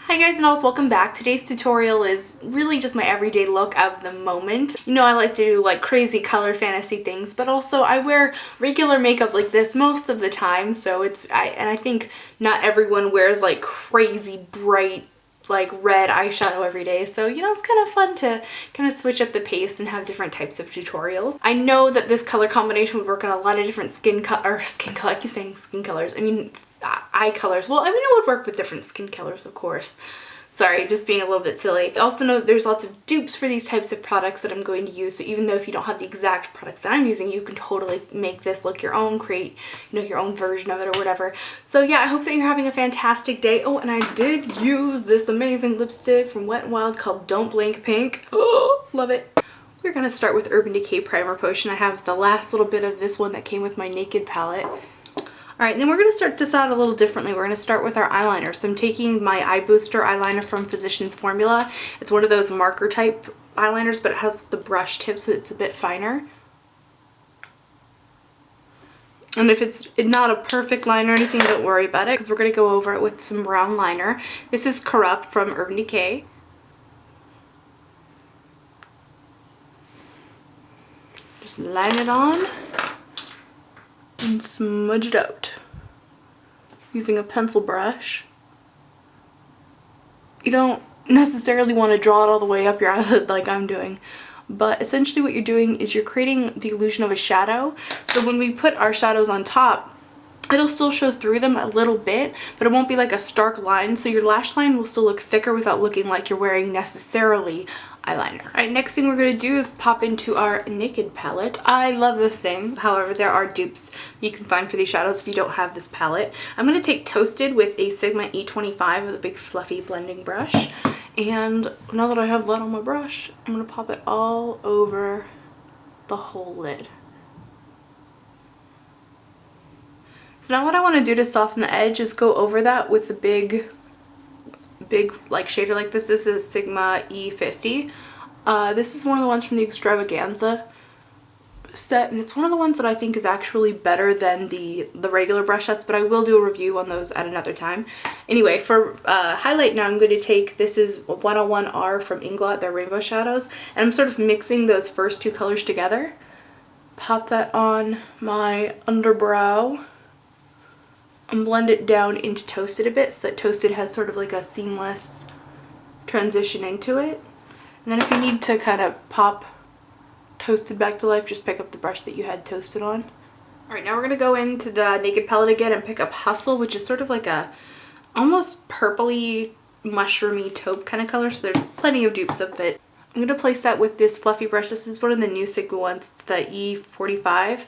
Hi guys and alls, welcome back. Today's tutorial is really just my everyday look of the moment. You know, I like to do like crazy color fantasy things, but also I wear regular makeup like this most of the time, so I think not everyone wears like crazy bright like red eyeshadow every day, so you know, it's kind of fun to kind of switch up the pace and have different types of tutorials. I know that this color combination would work on a lot of different skin color, I keep saying skin colors, I mean eye colors. Well, I mean it would work with different skin colors, of course. Sorry, just being a little bit silly. I also know that there's lots of dupes for these types of products that I'm going to use, so even though if you don't have the exact products that I'm using, you can totally make this look your own, create, you know, your own version of it or whatever. So yeah, I hope that you're having a fantastic day. Oh, and I did use this amazing lipstick from Wet n Wild called Don't Blink Pink. Oh, love it. We're gonna start with Urban Decay Primer Potion. I have the last little bit of this one that came with my Naked palette. Alright, and then we're going to start this out a little differently. We're going to start with our eyeliner. So I'm taking my Eye Booster eyeliner from Physicians Formula. It's one of those marker type eyeliners, but it has the brush tip so it's a bit finer. And if it's not a perfect line or anything, don't worry about it, because we're going to go over it with some brown liner. This is Corrupt from Urban Decay. Just line it on and smudge it out using a pencil brush. You don't necessarily want to draw it all the way up your eyelid like I'm doing, but essentially what you're doing is you're creating the illusion of a shadow. So when we put our shadows on top, it'll still show through them a little bit, but it won't be like a stark line, so your lash line will still look thicker without looking like you're wearing necessarily eyeliner. Alright, next thing we're going to do is pop into our Naked palette. I love this thing. However, there are dupes you can find for these shadows if you don't have this palette. I'm going to take Toasted with a Sigma E25 with a big fluffy blending brush. And now that I have that on my brush, I'm going to pop it all over the whole lid. So now what I want to do to soften the edge is go over that with a big like shader like this. This is Sigma E50. This is one of the ones from the Extravaganza set, and it's one of the ones that I think is actually better than the regular brush sets, but I will do a review on those at another time. Anyway, for highlight now, I'm going to take, this is 101R from Inglot, their rainbow shadows, and I'm sort of mixing those first two colors together. Pop that on my underbrow and blend it down into Toasted a bit so that Toasted has sort of like a seamless transition into it. And then if you need to kind of pop Toasted back to life, just pick up the brush that you had Toasted on. Alright, now we're going to go into the Naked palette again and pick up Hustle, which is sort of like a almost purpley, mushroomy taupe kind of color, so there's plenty of dupes of it. I'm going to place that with this fluffy brush. This is one of the new Sigma ones. It's the E45.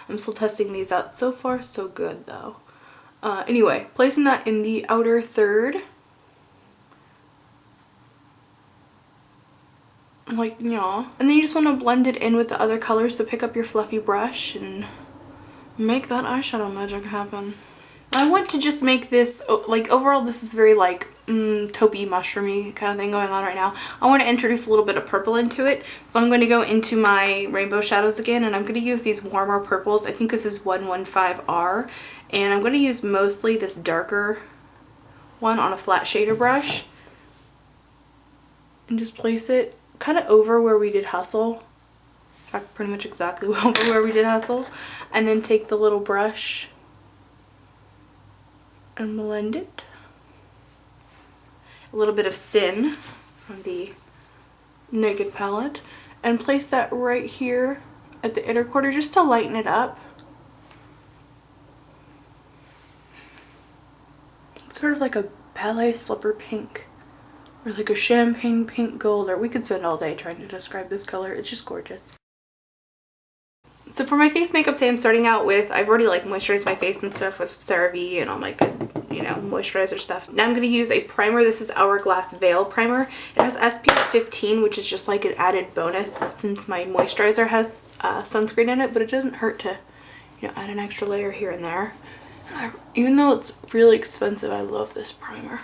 I'm still testing these out. So far, so good though. Anyway, placing that in the outer third. Like, yeah. And then you just want to blend it in with the other colors, so pick up your fluffy brush and make that eyeshadow magic happen. I want to just make this, like, overall this is very like taupey, mushroomy kind of thing going on right now. I want to introduce a little bit of purple into it, so I'm going to go into my rainbow shadows again, and I'm going to use these warmer purples. I think this is 115R, and I'm going to use mostly this darker one on a flat shader brush and just place it kind of over where we did Hustle. In fact, pretty much exactly over where we did Hustle, and then take the little brush and blend it. A little bit of Sin from the Naked palette, and place that right here at the inner corner just to lighten it up. It's sort of like a ballet slipper pink, or like a champagne pink gold, or we could spend all day trying to describe this color. It's just gorgeous. So for my face makeup today, I'm starting out with, I've already like moisturized my face and stuff with CeraVe and all my good, you know, moisturizer stuff. Now I'm going to use a primer. This is Hourglass Veil Primer. It has SPF 15, which is just like an added bonus since my moisturizer has sunscreen in it, but it doesn't hurt to, you know, add an extra layer here and there. Even though it's really expensive, I love this primer.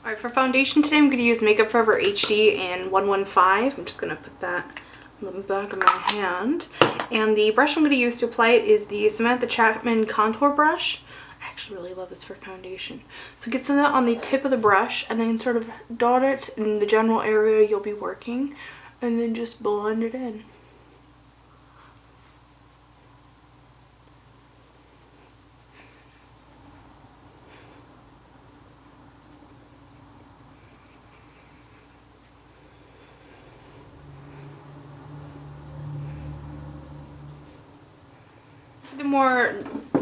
Alright, for foundation today, I'm going to use Makeup Forever HD in 115. I'm just going to put that on the back of my hand. And the brush I'm going to use to apply it is the Samantha Chapman Contour Brush. I actually really love this for foundation. So get some of that on the tip of the brush and then sort of dot it in the general area you'll be working and then just blend it in. The more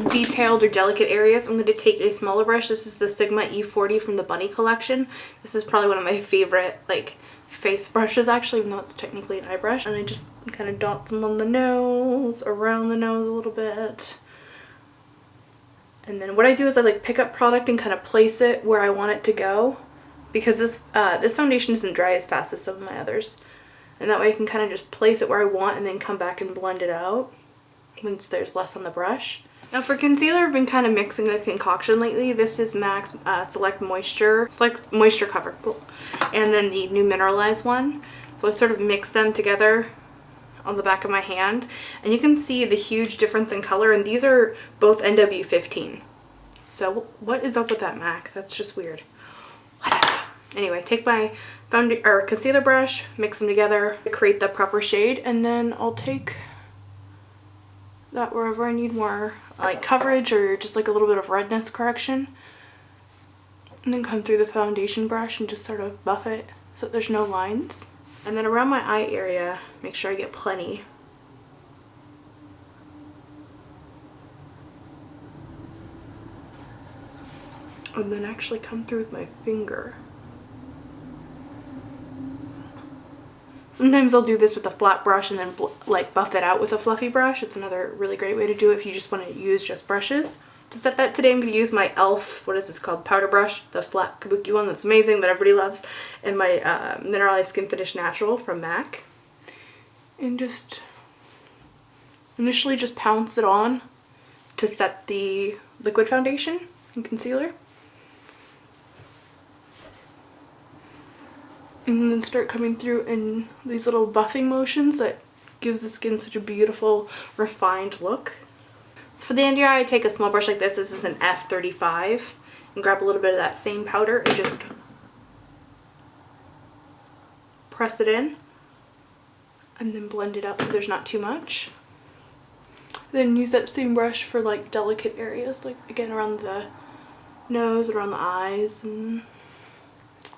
detailed or delicate areas, I'm going to take a smaller brush. This is the Sigma E40 from the Bunny collection. This is probably one of my favorite like face brushes actually, even though it's technically an eye brush. And I just kind of dot some on the nose, around the nose a little bit. And then what I do is I like pick up product and kind of place it where I want it to go, because this foundation doesn't dry as fast as some of my others. And that way I can kind of just place it where I want and then come back and blend it out once there's less on the brush. Now for concealer, I've been kind of mixing a concoction lately. This is MAC's Select Moisture Cover. And then the new Mineralized one. So I sort of mix them together on the back of my hand. And you can see the huge difference in color. And these are both NW15. So what is up with that MAC? That's just weird. Whatever. Anyway, take my concealer brush, mix them together, create the proper shade, and then I'll take that wherever I need more like coverage or just like a little bit of redness correction, and then come through the foundation brush and just sort of buff it so that there's no lines. And then around my eye area, make sure I get plenty. And then actually come through with my finger. Sometimes I'll do this with a flat brush and then like buff it out with a fluffy brush. It's another really great way to do it if you just want to use just brushes. To set that today, I'm going to use my e.l.f. what is this called? Powder brush, the flat kabuki one that's amazing that everybody loves, and my Mineralized Skin Finish Natural from MAC. And just initially just pounce it on to set the liquid foundation and concealer. And then start coming through in these little buffing motions that gives the skin such a beautiful, refined look. So for the under eye, I take a small brush like this. This is an F35. And grab a little bit of that same powder and just press it in. And then blend it out so there's not too much. Then use that same brush for like delicate areas, like again around the nose, around the eyes, and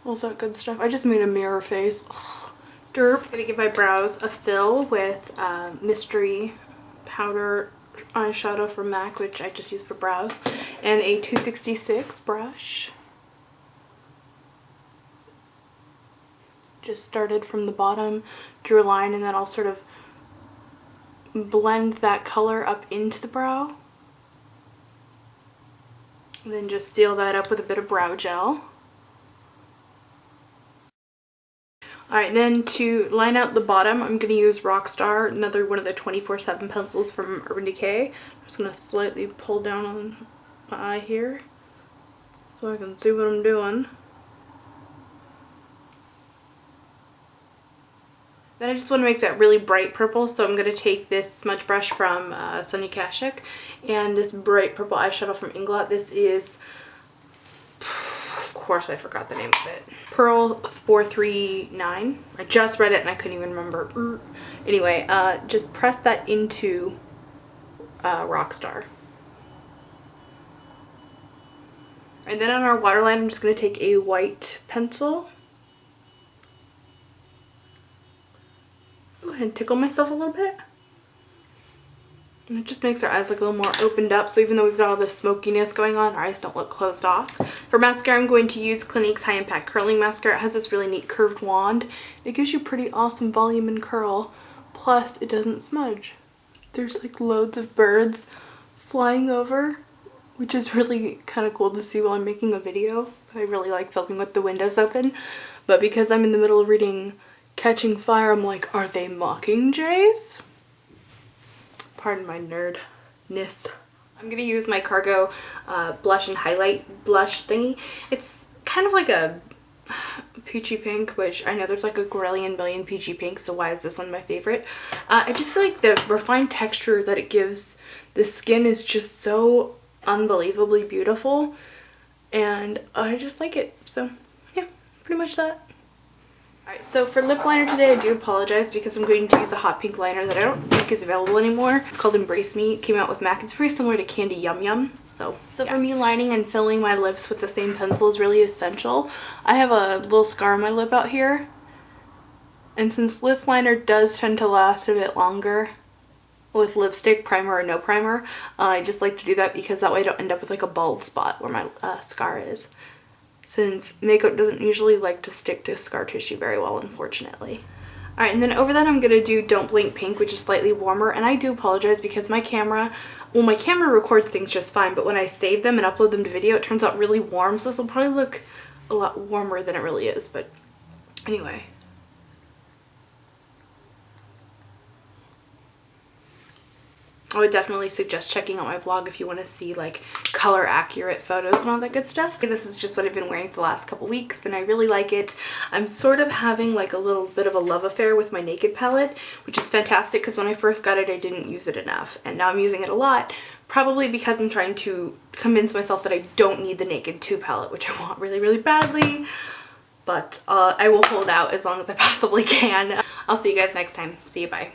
all that good stuff. I just made a mirror face. Ugh, derp. I'm gonna give my brows a fill with Mystery Powder eyeshadow from MAC, which I just use for brows, and a 266 brush. Just started from the bottom, drew a line, and then I'll sort of blend that color up into the brow. And then just seal that up with a bit of brow gel. Alright, then to line out the bottom, I'm going to use Rockstar, another one of the 24/7 pencils from Urban Decay. I'm just going to slightly pull down on my eye here so I can see what I'm doing. Then I just want to make that really bright purple, so I'm going to take this smudge brush from Sonia Kashuk and this bright purple eyeshadow from Inglot. This is, of course I forgot the name of it, Pearl 439. I just read it and I couldn't even remember. Anyway, just press that into Rockstar. And then on our waterline, I'm just going to take a white pencil and tickle myself a little bit. And it just makes our eyes look a little more opened up, so even though we've got all this smokiness going on, our eyes don't look closed off. For mascara, I'm going to use Clinique's High Impact Curling Mascara. It has this really neat curved wand. It gives you pretty awesome volume and curl, plus it doesn't smudge. There's like loads of birds flying over, which is really kind of cool to see while I'm making a video. I really like filming with the windows open, but because I'm in the middle of reading Catching Fire, I'm like, are they mockingjays? Pardon my nerdness. I'm going to use my Cargo blush and highlight blush thingy. It's kind of like a peachy pink, which I know there's like a grillion million peachy pinks, so why is this one my favorite? I just feel like the refined texture that it gives the skin is just so unbelievably beautiful, and I just like it. So yeah, pretty much that. Alright, so for lip liner today, I do apologize because I'm going to use a hot pink liner that I don't think is available anymore. It's called Embrace Me. It came out with MAC. It's very similar to Candy Yum Yum. So yeah. For me, lining and filling my lips with the same pencil is really essential. I have a little scar on my lip out here. And since lip liner does tend to last a bit longer with lipstick, primer or no primer, I just like to do that because that way I don't end up with like a bald spot where my scar is. Since makeup doesn't usually like to stick to scar tissue very well, unfortunately. Alright, and then over that I'm going to do Don't Blink Pink, which is slightly warmer, and I do apologize because my camera records things just fine, but when I save them and upload them to video, it turns out really warm, so this will probably look a lot warmer than it really is, but anyway. I would definitely suggest checking out my vlog if you want to see like color accurate photos and all that good stuff. This is just what I've been wearing for the last couple weeks and I really like it. I'm sort of having like a little bit of a love affair with my Naked palette, which is fantastic because when I first got it I didn't use it enough, and now I'm using it a lot, probably because I'm trying to convince myself that I don't need the Naked 2 palette, which I want really, really badly. But I will hold out as long as I possibly can. I'll see you guys next time. See you, bye.